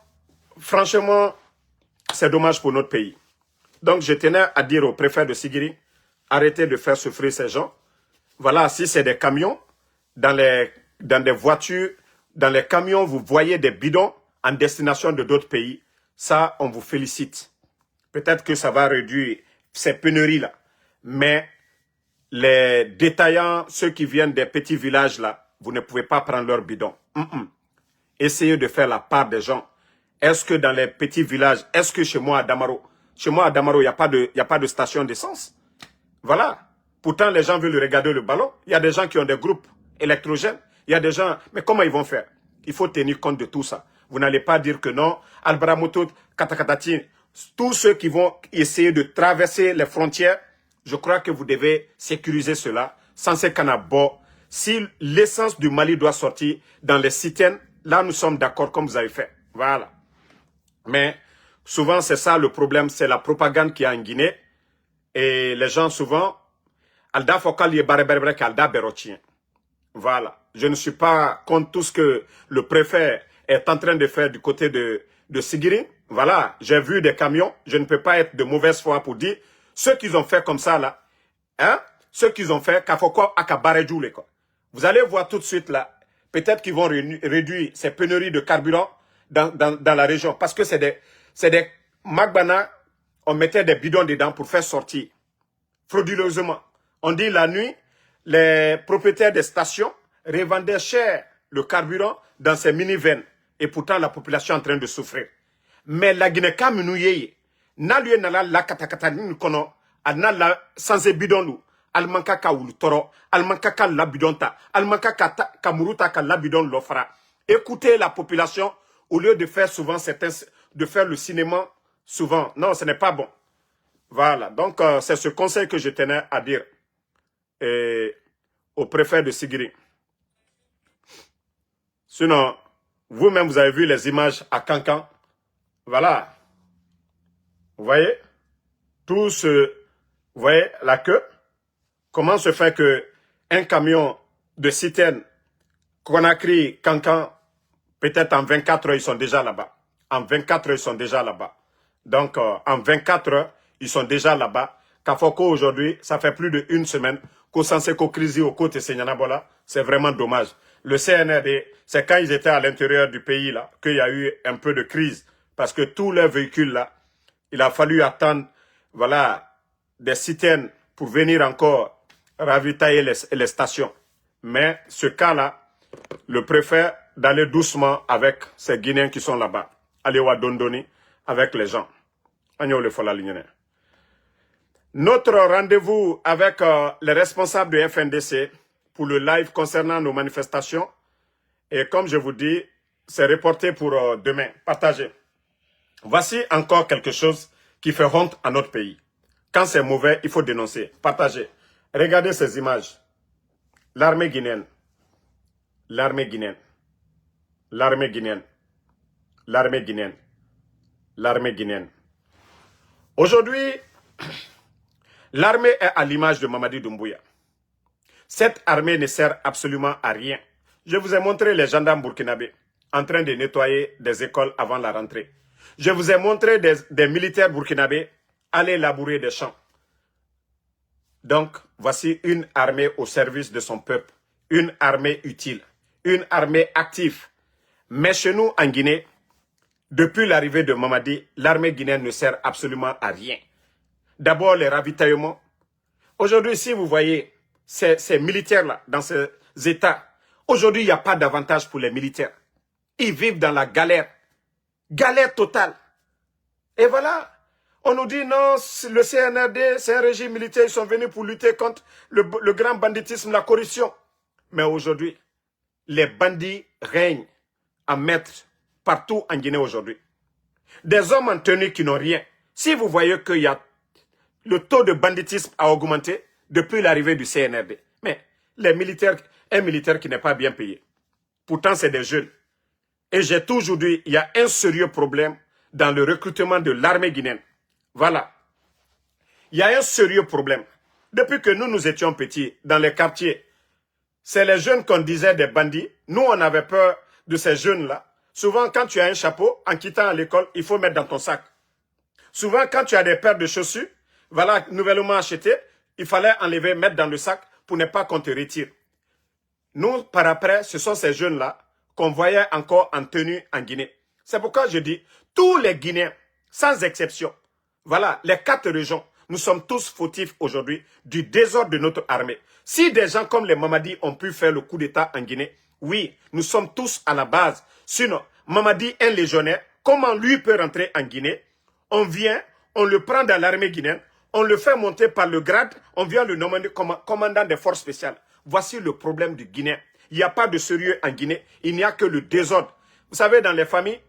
c'est dommage pour notre pays. Donc je tenais à dire au préfet de Sigiri, arrêtez de faire souffrir ces gens. Voilà, si c'est des camions, dans des voitures, dans les camions, vous voyez des bidons en destination de d'autres pays. Ça, on vous félicite. Peut-être que ça va réduire ces pénuries-là. Mais les détaillants, ceux qui viennent des petits villages-là, vous ne pouvez pas prendre leurs bidons. Essayez de faire la part des gens. Est-ce que dans les petits villages, est-ce que chez moi à Damaro, il n'y a pas de station d'essence? Voilà. Pourtant, les gens veulent regarder le ballon. Il y a des gens qui ont des groupes électrogènes. Il y a des gens... Mais comment ils vont faire? Il faut tenir compte de tout ça. Vous n'allez pas dire que non. Albaramoto, Katakatati, tous ceux qui vont essayer de traverser les frontières, je crois que vous devez sécuriser cela. Sans ces canabos, si l'essence du Mali doit sortir dans les citernes, là, nous sommes d'accord comme vous avez fait. Voilà. Mais souvent, c'est ça le problème. C'est la propagande qu'il y a en Guinée. Et les gens, souvent... Alda Fokal est baré Alda Berotien. Voilà. Je ne suis pas contre tout ce que le préfet est en train de faire du côté de Sigiri. Voilà. J'ai vu des camions. Je ne peux pas être de mauvaise foi pour dire ceux qu'ils ont fait comme ça là. Hein? Ceux qu'ils ont fait, Kafoko Akabaredjoule. Vous allez voir tout de suite là. Peut-être qu'ils vont réduire ces pénuries de carburant dans la région. Parce que c'est des Magbana, on mettait des bidons dedans pour faire sortir. Frauduleusement. On dit la nuit, les propriétaires des stations revendaient cher le carburant dans ces minivans. Et pourtant, la population est en train de souffrir. Mais la Guinée, comme nous y n'a lieu n'a la katakata ni kono, n'a la sans bidon nous, almanka ka wulu toro, almanka ka la bidonta, almanka ka muruta ka la bidon l'offra. Écoutez la population au lieu de faire souvent de faire le cinéma souvent. Non, ce n'est pas bon. Voilà. Donc, c'est ce conseil que je tenais à dire. Au préfet de Sigiri. Sinon, vous-même, vous avez vu les images à Cancan. Voilà. Vous voyez? Tout ce... Vous voyez la queue? Comment se fait que un camion de citerne Conakry, Cancan, peut-être en 24 heures, ils sont déjà là-bas. En 24 heures, ils sont déjà là-bas. Donc, en 24 heures, ils sont déjà là-bas. Kafoko, aujourd'hui, ça fait plus d'une semaine. Kosanseko Krisi au côté Senyanabola, c'est vraiment dommage. Le CNRD, c'est quand ils étaient à l'intérieur du pays là qu'il y a eu un peu de crise. Parce que tous leurs véhicules là, il a fallu attendre, voilà, des citernes pour venir encore ravitailler les stations. Mais ce cas-là, le préfet d'aller doucement avec ces Guinéens qui sont là-bas. Aller à Dondoni avec les gens. Notre rendez-vous avec les responsables du FNDC pour le live concernant nos manifestations. Et comme je vous dis, c'est reporté pour demain. Partagez. Voici encore quelque chose qui fait honte à notre pays. Quand c'est mauvais, il faut dénoncer. Partagez. Regardez ces images. L'armée guinéenne. L'armée guinéenne. L'armée guinéenne. l'armée guinéenne. L'armée guinéenne. Aujourd'hui, l'armée est à l'image de Mamadi Doumbouya. Cette armée ne sert absolument à rien. Je vous ai montré les gendarmes burkinabés en train de nettoyer des écoles avant la rentrée. Je vous ai montré des militaires burkinabés aller labourer des champs. Donc, voici une armée au service de son peuple. Une armée utile. Une armée active. Mais chez nous, en Guinée, depuis l'arrivée de Mamadi, l'armée guinéenne ne sert absolument à rien. D'abord, les ravitaillements. Aujourd'hui, si vous voyez ces militaires-là, dans ces États, aujourd'hui, il n'y a pas d'avantage pour les militaires. Ils vivent dans la galère. Galère totale. Et voilà, on nous dit non, le CNRD, c'est un régime militaire, ils sont venus pour lutter contre le grand banditisme, la corruption. Mais aujourd'hui, les bandits règnent en maître partout en Guinée aujourd'hui. Des hommes en tenue qui n'ont rien. Si vous voyez qu'il y a le taux de banditisme a augmenté depuis l'arrivée du CNRD. Mais les militaires, un militaire qui n'est pas bien payé. Pourtant, c'est des jeunes. Et j'ai toujours dit, il y a un sérieux problème dans le recrutement de l'armée guinéenne. Voilà. Il y a un sérieux problème. Depuis que nous étions petits, dans les quartiers, c'est les jeunes qu'on disait des bandits. Nous, on avait peur de ces jeunes-là. Souvent, quand tu as un chapeau, en quittant l'école, il faut mettre dans ton sac. Souvent, quand tu as des paires de chaussures, voilà, nouvellement achetées, il fallait enlever, mettre dans le sac pour ne pas qu'on te retire. Nous, par après, ce sont ces jeunes-là qu'on voyait encore en tenue en Guinée. C'est pourquoi je dis, tous les Guinéens, sans exception, voilà, les 4 régions, nous sommes tous fautifs aujourd'hui du désordre de notre armée. Si des gens comme les Mamadi ont pu faire le coup d'État en Guinée, oui, nous sommes tous à la base. Sinon, Mamadi, un légionnaire, comment lui peut rentrer en Guinée? On vient, on le prend dans l'armée guinéenne, on le fait monter par le grade, on vient le nommer comme commandant des forces spéciales. Voici le problème du Guinéen. Il n'y a pas de sérieux en Guinée, il n'y a que le désordre. Vous savez, dans les familles,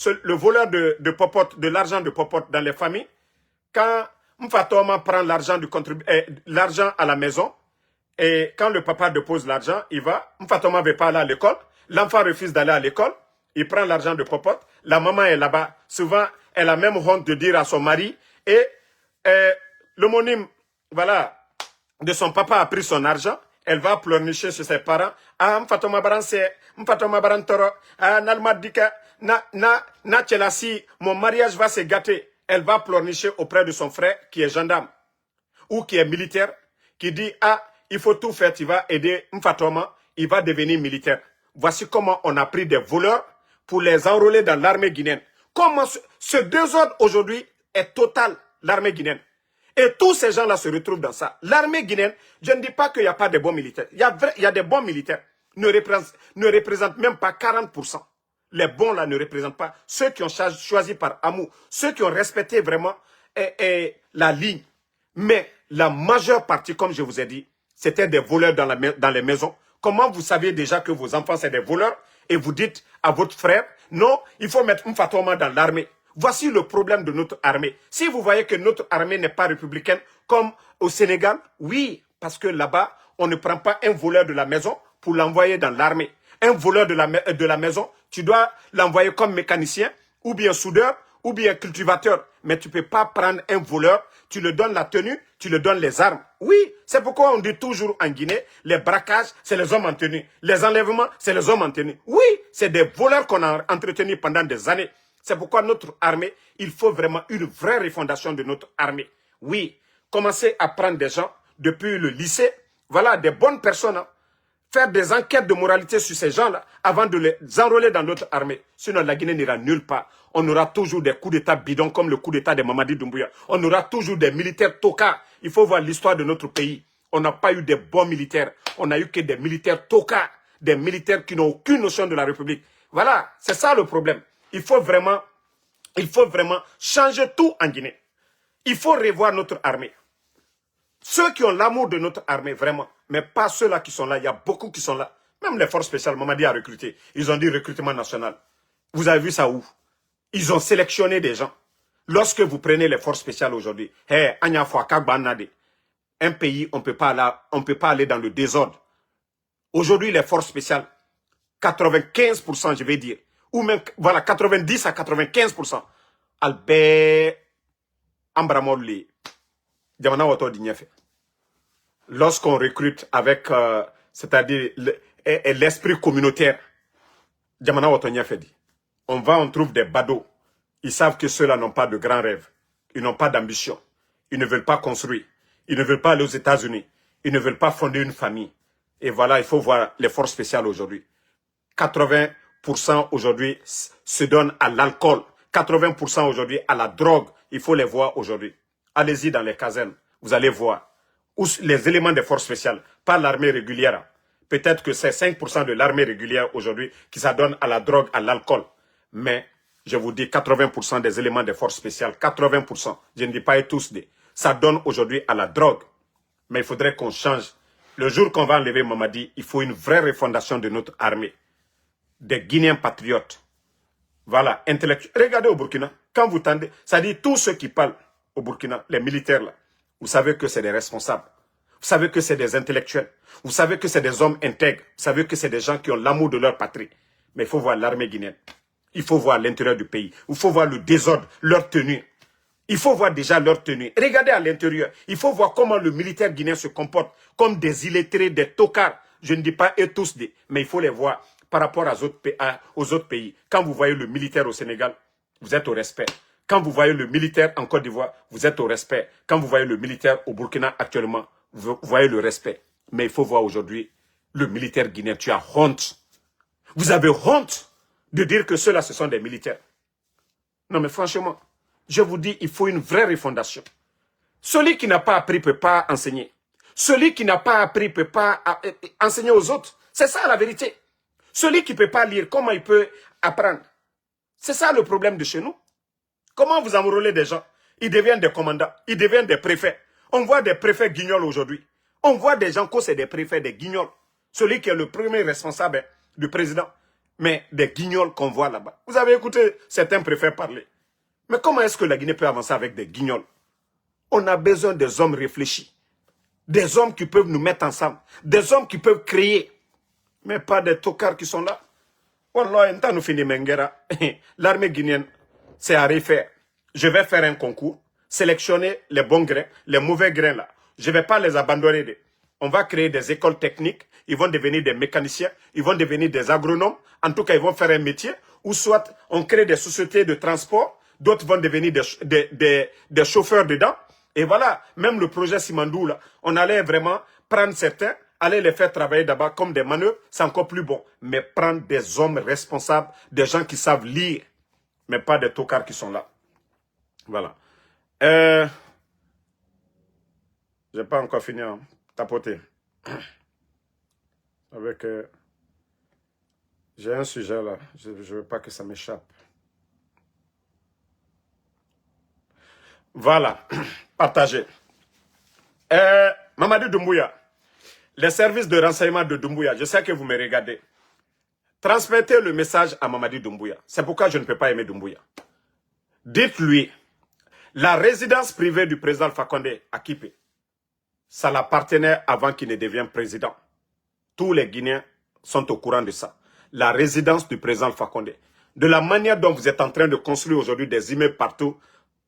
le voleur de popote, de l'argent de popote dans les familles, quand Mfatoma prend l'argent à la maison, et quand le papa dépose l'argent, il va, Mfatoma ne veut pas aller à l'école, l'enfant refuse d'aller à l'école, il prend l'argent de popote, la maman est là-bas, souvent elle a même honte de dire à son mari, et l'homonyme, voilà, de son papa a pris son argent, elle va pleurnicher chez ses parents. Ah, Mfatoma Baranse, Mfatoma Barantoro, ah, Nalmadika, na Tchelasi, mon mariage va se gâter. Elle va pleurnicher auprès de son frère qui est gendarme ou qui est militaire, qui dit, ah, il faut tout faire, tu vas aider Mfatoma, il va devenir militaire. Voici comment on a pris des voleurs pour les enrôler dans l'armée guinéenne. Comment ce désordre aujourd'hui est total, l'armée guinéenne. Et tous ces gens-là se retrouvent dans ça. L'armée guinéenne, je ne dis pas qu'il n'y a pas de bons militaires. Il y a des bons militaires. Ne représentent même pas 40%. Les bons là ne représentent pas. Ceux qui ont choisi par amour. Ceux qui ont respecté vraiment la ligne. Mais la majeure partie, comme je vous ai dit, c'était des voleurs dans les maisons. Comment vous savez déjà que vos enfants, c'est des voleurs et vous dites à votre frère, non, il faut mettre Mfatoma dans l'armée. Voici le problème de notre armée. Si vous voyez que notre armée n'est pas républicaine comme au Sénégal, oui, parce que là-bas, on ne prend pas un voleur de la maison pour l'envoyer dans l'armée. Un voleur de la maison, tu dois l'envoyer comme mécanicien, ou bien soudeur, ou bien cultivateur. Mais tu ne peux pas prendre un voleur, tu lui donnes la tenue, tu lui donnes les armes. Oui, c'est pourquoi on dit toujours en Guinée, les braquages, c'est les hommes en tenue. Les enlèvements, c'est les hommes en tenue. Oui, c'est des voleurs qu'on a entretenus pendant des années. C'est pourquoi notre armée, il faut vraiment une vraie refondation de notre armée. Oui, commencer à prendre des gens depuis le lycée, voilà, des bonnes personnes, hein, faire des enquêtes de moralité sur ces gens-là avant de les enrôler dans notre armée. Sinon, la Guinée n'ira nulle part. On aura toujours des coups d'État bidons comme le coup d'État de Mamadi Doumbouya. On aura toujours des militaires tocards. Il faut voir l'histoire de notre pays. On n'a pas eu de bons militaires. On n'a eu que des militaires tocards, des militaires qui n'ont aucune notion de la République. Voilà, c'est ça le problème. Il faut vraiment changer tout en Guinée. Il faut revoir notre armée. Ceux qui ont l'amour de notre armée, vraiment, mais pas ceux-là qui sont là. Il y a beaucoup qui sont là. Même les forces spéciales, Mamadi a recruté. Ils ont dit recrutement national. Vous avez vu ça où? Ils ont sélectionné des gens. Lorsque vous prenez les forces spéciales aujourd'hui, un pays, on ne peut pas aller dans le désordre. Aujourd'hui, les forces spéciales, 95%, je vais dire, ou même voilà, 90 à 95%. Albert Ambramoli, Diamana Wato Dignefe. Lorsqu'on recrute avec, c'est-à-dire l'esprit communautaire, Diamana Wato Dignefe dit, on va, on trouve des badauds. Ils savent que ceux-là n'ont pas de grands rêves. Ils n'ont pas d'ambition. Ils ne veulent pas construire. Ils ne veulent pas aller aux États-Unis. Ils ne veulent pas fonder une famille. Et voilà, il faut voir les forces spéciales aujourd'hui. 80% aujourd'hui se donnent à l'alcool. 80% aujourd'hui à la drogue. Il faut les voir aujourd'hui. Allez-y dans les casernes. Vous allez voir. Où les éléments des forces spéciales, pas l'armée régulière. Peut-être que c'est 5% de l'armée régulière aujourd'hui qui s'adonne à la drogue, à l'alcool. Mais, je vous dis, 80% des éléments des forces spéciales, 80%, je ne dis pas tous, ça donne aujourd'hui à la drogue. Mais il faudrait qu'on change. Le jour qu'on va enlever Mamadi, il faut une vraie refondation de notre armée. Des Guinéens patriotes. Voilà, intellectuels. Regardez au Burkina, quand vous tendez, ça dit tous ceux qui parlent au Burkina, les militaires là, vous savez que c'est des responsables. Vous savez que c'est des intellectuels. Vous savez que c'est des hommes intègres. Vous savez que c'est des gens qui ont l'amour de leur patrie. Mais il faut voir l'armée guinéenne. Il faut voir l'intérieur du pays. Il faut voir le désordre, leur tenue. Il faut voir déjà leur tenue. Regardez à l'intérieur. Il faut voir comment le militaire guinéen se comporte comme des illettrés, des tocards. Je ne dis pas eux tous, mais il faut les voir par rapport aux autres pays. Quand vous voyez le militaire au Sénégal, vous êtes au respect. Quand vous voyez le militaire en Côte d'Ivoire, vous êtes au respect. Quand vous voyez le militaire au Burkina actuellement, vous voyez le respect. Mais il faut voir aujourd'hui le militaire guinéen. Tu as honte. Vous avez honte de dire que ceux-là, ce sont des militaires. Non, mais franchement, je vous dis, il faut une vraie refondation. Celui qui n'a pas appris ne peut pas enseigner. Celui qui n'a pas appris ne peut pas enseigner aux autres. C'est ça la vérité. Celui qui ne peut pas lire, comment il peut apprendre? C'est ça le problème de chez nous. Comment vous enrôlez des gens? Ils deviennent des commandants, ils deviennent des préfets. On voit des préfets guignols aujourd'hui. On voit des gens que c'est des préfets, des guignols. Celui qui est le premier responsable du président. Mais des guignols qu'on voit là-bas. Vous avez écouté certains préfets parler. Mais comment est-ce que la Guinée peut avancer avec des guignols? On a besoin des hommes réfléchis. Des hommes qui peuvent nous mettre ensemble. Des hommes qui peuvent créer. Mais pas des tocards qui sont là. Wallah, nous finissons Menguera. L'armée guinéenne, c'est à refaire. Je vais faire un concours, sélectionner les bons grains, les mauvais grains là. Je ne vais pas les abandonner. On va créer des écoles techniques. Ils vont devenir des mécaniciens. Ils vont devenir des agronomes. En tout cas, ils vont faire un métier. Ou soit, on crée des sociétés de transport. D'autres vont devenir des chauffeurs dedans. Et voilà, même le projet Simandou, là, on allait vraiment prendre certains, aller les faire travailler d'abord comme des manœuvres, c'est encore plus bon. Mais prendre des hommes responsables, des gens qui savent lire, mais pas des tocards qui sont là. Voilà. Je n'ai pas encore fini à tapoter. Avec... j'ai un sujet là, je ne veux pas que ça m'échappe. Voilà, partagez. Mamadou Doumbouya, les services de renseignement de Doumbouya, je sais que vous me regardez. Transmettez le message à Mamadou Doumbouya. C'est pourquoi je ne peux pas aimer Doumbouya. Dites-lui, la résidence privée du président Alpha Condé à Kipé, ça l'appartenait avant qu'il ne devienne président. Tous les Guinéens sont au courant de ça. La résidence du président Alpha Condé. De la manière dont vous êtes en train de construire aujourd'hui des immeubles partout,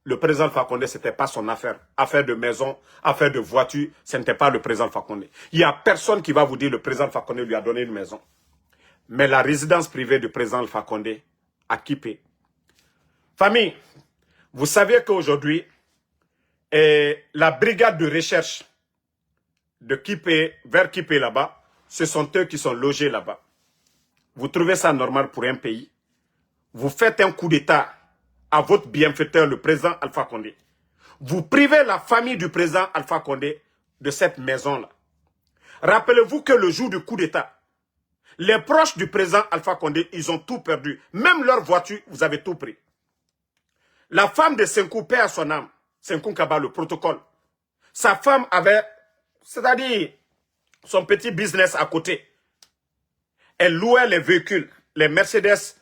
le président Alpha Condé, ce n'était pas son affaire. Affaire de maison, affaire de voiture, ce n'était pas le président Alpha Condé. Il n'y a personne qui va vous dire que le président Alpha Condé lui a donné une maison. Mais la résidence privée du président Alpha Condé a Kipé. Famille, vous saviez qu'aujourd'hui, la brigade de recherche de Kipé, vers Kipé là-bas, ce sont eux qui sont logés là-bas. Vous trouvez ça normal pour un pays? Vous faites un coup d'État à votre bienfaiteur, le président Alpha Condé. Vous privez la famille du président Alpha Condé de cette maison-là. Rappelez-vous que le jour du coup d'État, les proches du président Alpha Condé, ils ont tout perdu. Même leur voiture, vous avez tout pris. La femme de Senkou, paix à son âme, Senkou Kaba, le protocole. Sa femme avait, c'est-à-dire son petit business à côté. Elle louait les véhicules, les Mercedes,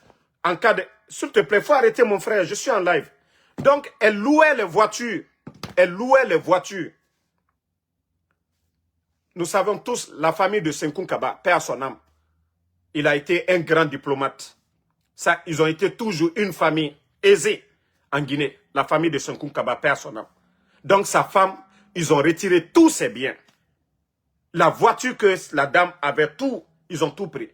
en cas de... S'il te plaît, il faut arrêter mon frère, je suis en live. Donc, elle louait les voitures. Elle louait les voitures. Nous savons tous la famille de Senkou Kaba, paix à son âme. Il a été un grand diplomate. Ça, ils ont été toujours une famille aisée en Guinée. La famille de Senkou Kaba, père son âme. Donc sa femme, ils ont retiré tous ses biens. La voiture que la dame avait, tout, ils ont tout pris.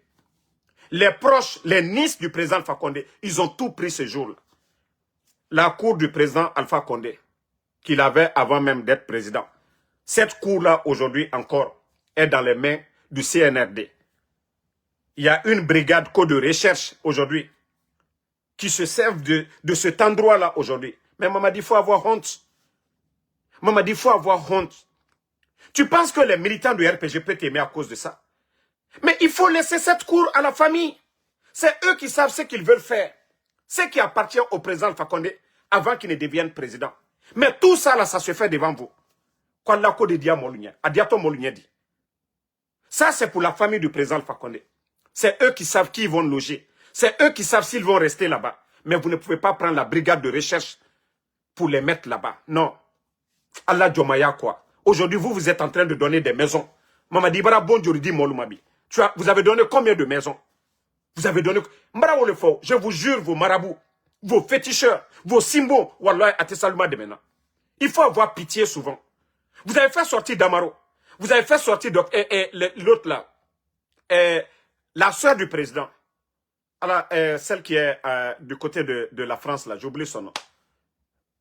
Les proches, les nièces du président Alpha Condé, ils ont tout pris ce jour-là. La cour du président Alpha Condé, qu'il avait avant même d'être président. Cette cour-là, aujourd'hui encore, est dans les mains du CNRD. Il y a une brigade co de recherche aujourd'hui qui se servent de cet endroit-là aujourd'hui. Mais maman dit, il faut avoir honte. Maman dit, il faut avoir honte. Tu penses que les militants du RPG peuvent t'aimer à cause de ça? Mais il faut laisser cette cour à la famille. C'est eux qui savent ce qu'ils veulent faire. Ce qui appartient au président Alpha Condé avant qu'il ne devienne président. Mais tout ça, là, ça se fait devant vous. Ça, c'est pour la famille du président Alpha Condé. C'est eux qui savent qui ils vont loger. C'est eux qui savent s'ils vont rester là-bas. Mais vous ne pouvez pas prendre la brigade de recherche pour les mettre là-bas. Non. Allah Djomaya quoi. Aujourd'hui, vous êtes en train de donner des maisons. Maman dit, vous avez donné combien de maisons? Vous avez donné... Je vous jure, vos marabouts, vos féticheurs, vos symboles, Wallah, Atesaluma de maintenant. Il faut avoir pitié souvent. Vous avez fait sortir Damaro. Vous avez fait sortir l'autre là. La soeur du président. Alors, celle qui est du côté de la France, là, j'ai oublié son nom.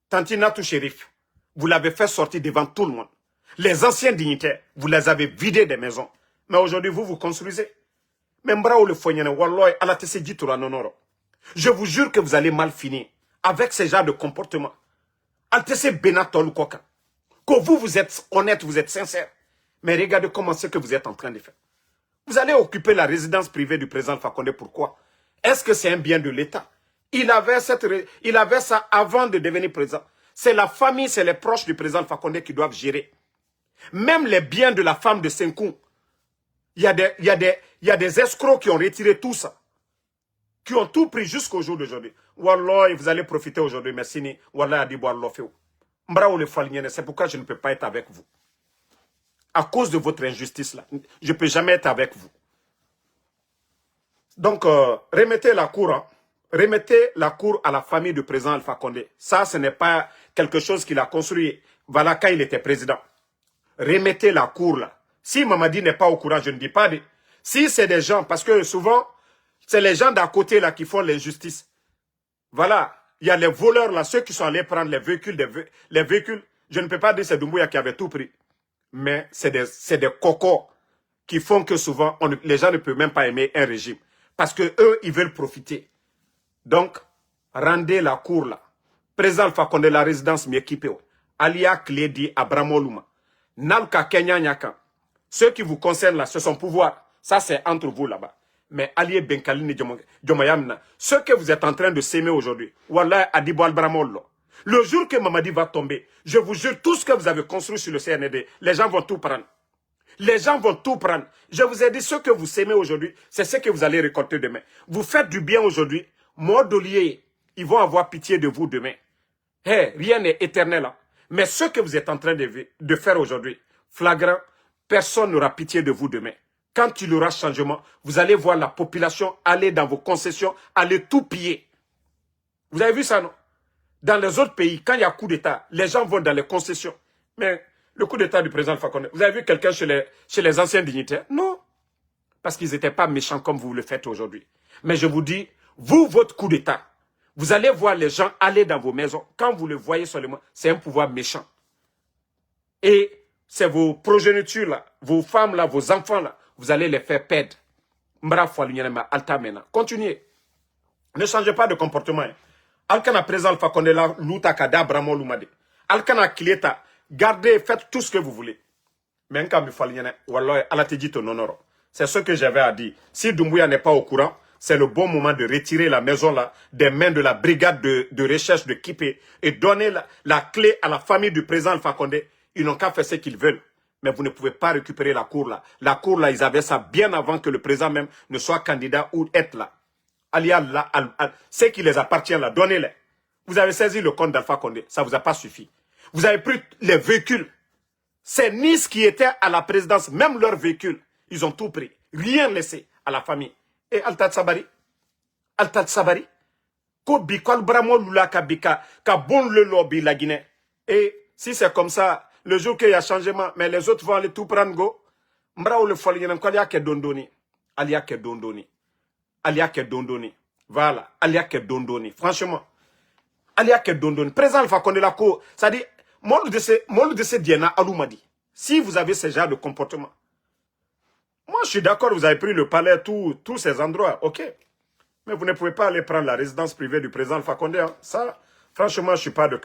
Tantina Touchérif. Vous l'avez fait sortir devant tout le monde. Les anciens dignitaires, vous les avez vidés des maisons. Mais aujourd'hui, vous construisez. Je vous jure que vous allez mal finir avec ce genre de comportement. Que vous êtes honnête, vous êtes sincère. Mais regardez comment c'est que vous êtes en train de faire. Vous allez occuper la résidence privée du président Alpha Condé. Pourquoi? Est-ce que c'est un bien de l'État? Il avait ça avant de devenir président. C'est la famille, c'est les proches du président Alpha Condé qui doivent gérer. Même les biens de la femme de Senkou. Il y a des escrocs qui ont retiré tout ça. Qui ont tout pris jusqu'au jour d'aujourd'hui. Wallah, vous allez profiter aujourd'hui. Merci. Wallah, Adibo Allah fait. C'est pourquoi je ne peux pas être avec vous. À cause de votre injustice là. Je ne peux jamais être avec vous. Donc, remettez la cour. Hein. Remettez la cour à la famille du président Alpha Condé. Ça, ce n'est pas quelque chose qu'il a construit. Voilà quand il était président. Remettez la cour là. Si Mamadi n'est pas au courant, je ne dis pas. Si c'est des gens, parce que souvent, c'est les gens d'à côté là qui font l'injustice. Voilà. Il y a les voleurs là, ceux qui sont allés prendre les véhicules. Les véhicules, je ne peux pas dire que c'est Doumbouya qui avait tout pris. Mais c'est des cocos qui font que souvent, les gens ne peuvent même pas aimer un régime. Parce que eux, ils veulent profiter. Donc, rendez la cour là. Président Alpha Condé, la résidence m'équipe. Alia Kledi Abramoluma. Nalka Kenya Nyaka. Ceux qui vous concernent là, c'est son pouvoir. Ça, c'est entre vous là-bas. Mais Alié Benkaline Djomayamna, ce que vous êtes en train de s'aimer aujourd'hui, Wallah Adibo Albramollo. Le jour que Mamadi va tomber, je vous jure, tout ce que vous avez construit sur le CND, les gens vont tout prendre. Les gens vont tout prendre. Je vous ai dit, ce que vous s'aimez aujourd'hui, c'est ce que vous allez récolter demain. Vous faites du bien aujourd'hui, Mordolier, ils vont avoir pitié de vous demain. Hey, rien n'est éternel. Hein. Mais ce que vous êtes en train de faire aujourd'hui, flagrant, personne n'aura pitié de vous demain. Quand il y aura changement, vous allez voir la population aller dans vos concessions, aller tout piller. Vous avez vu ça, non? Dans les autres pays, quand il y a coup d'État, les gens vont dans les concessions. Mais le coup d'État du président Alpha Condé, vous avez vu quelqu'un chez les anciens dignitaires? Non. Parce qu'ils n'étaient pas méchants comme vous le faites aujourd'hui. Mais je vous dis, vous, votre coup d'État, vous allez voir les gens aller dans vos maisons. Quand vous le voyez seulement, c'est un pouvoir méchant. Et c'est vos progénitures là, vos femmes là, vos enfants là, vous allez les faire perdre. Continuez. Ne changez pas de comportement. Alkana présent Alpha Condé là, luta kada bramo lumade. Alkana kileta, gardez, faites tout ce que vous voulez. Mais en cas de fallienne, wallah, alatejito nonoro. C'est ce que j'avais à dire. Si Doumbouya n'est pas au courant, c'est le bon moment de retirer la maison là des mains de la brigade de recherche de Kipé et donner la clé à la famille du président Alpha Condé. Ils n'ont qu'à faire ce qu'ils veulent. Mais vous ne pouvez pas récupérer la cour là. La cour là, ils avaient ça bien avant que le président même ne soit candidat ou être là. Alia là, ce qui les appartient là, donnez-les. Vous avez saisi le compte d'Alpha Condé, ça ne vous a pas suffi. Vous avez pris les véhicules. C'est Nice qui était à la présidence, même leurs véhicules, ils ont tout pris. Rien laissé à la famille. Et Alta Tsabari, Alta Sabari. Ko bi kwal bramo lula ka bika ka bon le lobby la Guinée. Et si c'est comme ça, le jour qu'il y a changement, mais les autres vont aller tout prendre go. Mbra ou le fol yenen ko alia ke dondoni. Alia ke dondoni. Alia ke dondoni. Voilà, alia ke dondoni. Franchement, alia ke dondoni. Président Alpha Condé la ko, ça dit molu de ce diena Aloumadi. Si vous avez ce genre de comportement. Moi, je suis d'accord, vous avez pris le palais, tous ces endroits, ok. Mais vous ne pouvez pas aller prendre la résidence privée du président Alpha Condé. Hein. Ça, franchement, je suis pas de...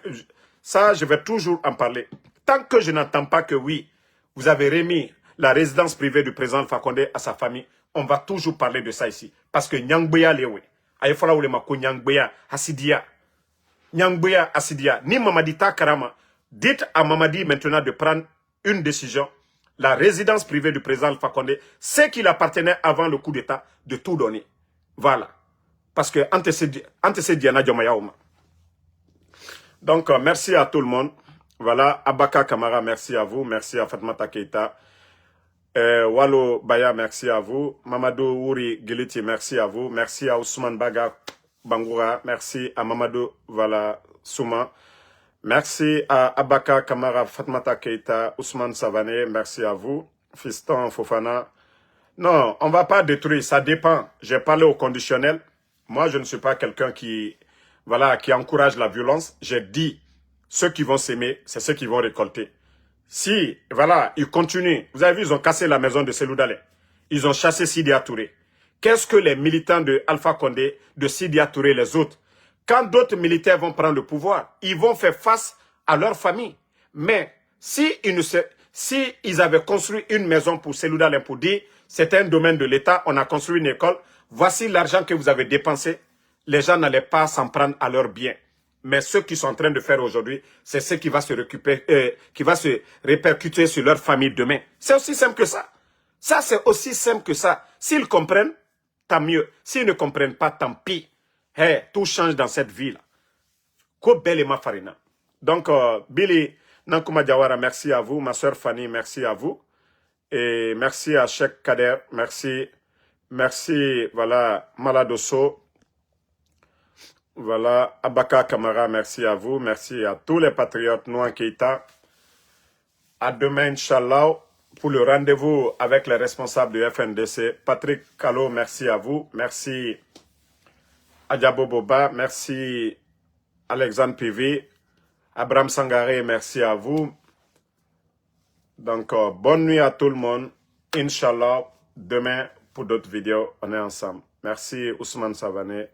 Ça, je vais toujours en parler. Tant que je n'entends pas que oui, vous avez remis la résidence privée du président Alpha Condé à sa famille, on va toujours parler de ça ici. Parce que Nyangbeya lewe. Ayefola ou le mako Nyangbeya Asidia. Nyangbeya Asidia. Ni Mamadita Karama. Dites à Mamadi maintenant de prendre une décision. La résidence privée du président Alpha Condé, ce qu'il appartenait avant le coup d'État, de tout donner. Voilà. Parce que Diana Diomayaouma. Donc, merci à tout le monde. Voilà, Abaka Kamara, merci à vous. Merci à Fatmata Keita. Walo Baya, merci à vous. Mamadou Ouri Giliti, merci à vous. Merci à Ousmane Baga Bangoura. Merci à Mamadou Vala Souma. Merci à Abaka Kamara, Fatmata Keita, Ousmane Savané. Merci à vous. Fiston Fofana. Non, on ne va pas détruire, ça dépend. J'ai parlé au conditionnel. Moi, je ne suis pas quelqu'un qui encourage la violence. J'ai dit, ceux qui vont s'aimer, c'est ceux qui vont récolter. Si, voilà, ils continuent. Vous avez vu, ils ont cassé la maison de Selou Dalé. Ils ont chassé Sidia Touré. Qu'est-ce que les militants de Alpha Condé, de Sidia Touré, les autres, quand d'autres militaires vont prendre le pouvoir, ils vont faire face à leur famille. Mais si ils avaient construit une maison pour Selou Dalé, pour dire, c'est un domaine de l'État, on a construit une école, voici l'argent que vous avez dépensé, les gens n'allaient pas s'en prendre à leurs biens. Mais ce qu'ils sont en train de faire aujourd'hui, c'est ce qui va se répercuter sur leur famille demain. C'est aussi simple que ça. Ça, c'est aussi simple que ça. S'ils comprennent, tant mieux. S'ils ne comprennent pas, tant pis. Hey, tout change dans cette ville. Ko belle ma farina. Donc, Billy Nankuma Diawara, merci à vous. Ma soeur Fanny, merci à vous. Et merci à Cheikh Kader. Merci, voilà, Maladoso. Voilà, Abaka Kamara, merci à vous. Merci à tous les patriotes Nouan Keita. À demain, Inch'Allah, pour le rendez-vous avec les responsables du FNDC. Patrick Kalo, merci à vous. Merci Adjabo Boba. Merci Alexandre Pivi. Abraham Sangaré, merci à vous. Donc, bonne nuit à tout le monde. Inch'Allah, demain, pour d'autres vidéos, on est ensemble. Merci Ousmane Savané.